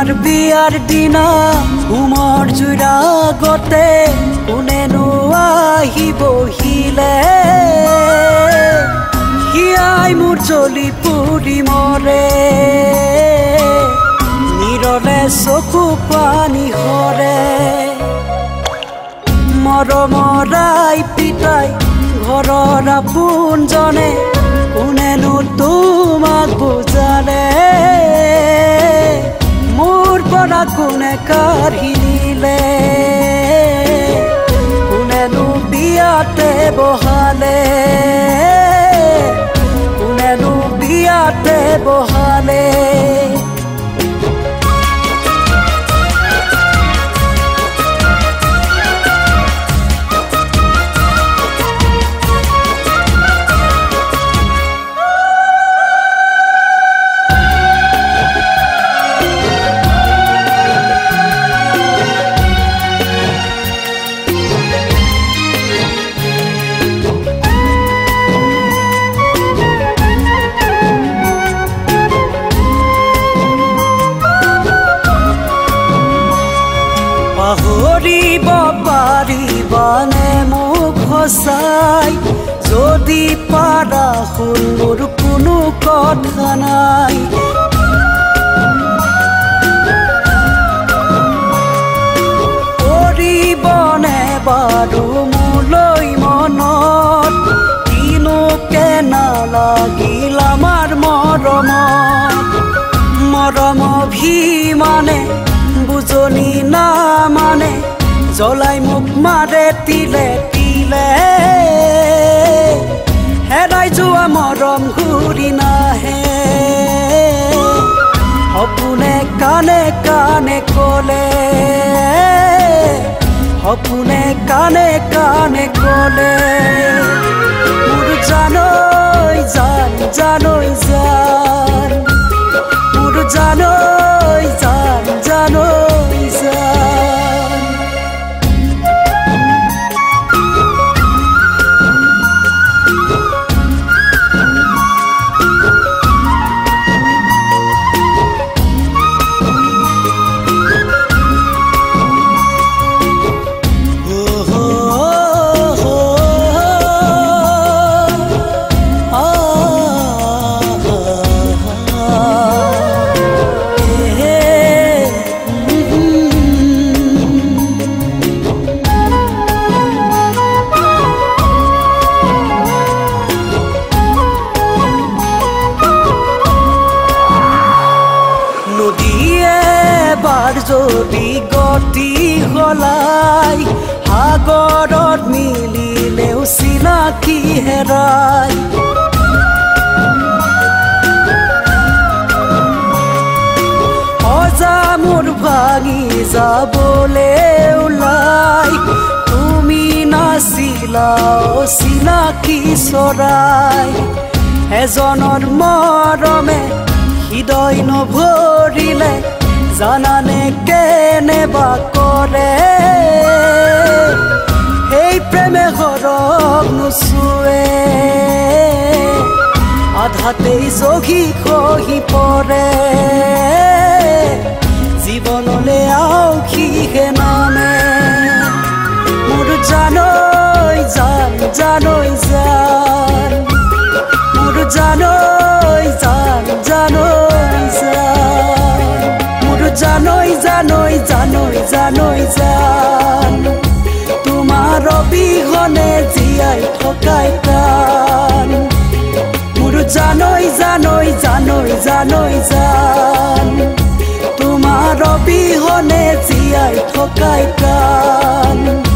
তোমাৰ বিয়াৰ দিনা উমৰ জুৰা গতে কোনেনো আহি বহিলে হিয়াই মোৰ জ্বলি পুৰি মৰে নিৰলে চকু পানী সৰে মৰমৰাই পিতাই ঘৰৰ আপোনজনে কোনেনো তোমাক বুজালে মোৰ পৰা কোনে কাঢ়ি নিলে কোনেনো বিয়াতে বহালে কোনেনো বিয়াতে বহালে পাহৰিব পাৰিবানে মোক সঁচাই যদি পাৰা শুন মোৰ কোনো কথা নাই কৰিবনে বাৰু মোলৈ মনত কিনো কেনা লাগিল আমাৰ মৰম অভিমানে বুজনি না মানে জ্বলাই মোক মাৰে তিলে তিলে হেৰাই যোৱা মৰম ঘূৰি নাহে সপোনে কানে কানে ক'লে সপোনে কানে কানে ক'লে মোৰ জানৈ জান জানৈ জান মোৰ জানৈ জান জানৈ জান যদি গতি হলাই সাগৰত মিলিলেও চিনাকি হেৰাই অজা মোৰ ভাঙি যাবলে ওলাই তুমি নাছিলা চিনাকি চৰাই এজনৰ মৰমে হৃদয় নভৰিলে জানানে কেনেবা কৰে সেই প্ৰেমে ঘৰক নুচুৱে আধাতেই জগি খহি পৰে জীৱনলে আউখিহে নামে মোৰ জানৈ জান জানৈ জান মোৰ জানৈ জান জানৈ জান জানৈ জানৈ জানৈ জানৈ জান তোমাৰ অবিহনে জীয়াই থকাই টান মোৰ জানৈ জানৈ জানৈ জানৈ জান তোমাৰ অবিহনে জীয়াই থকাই টান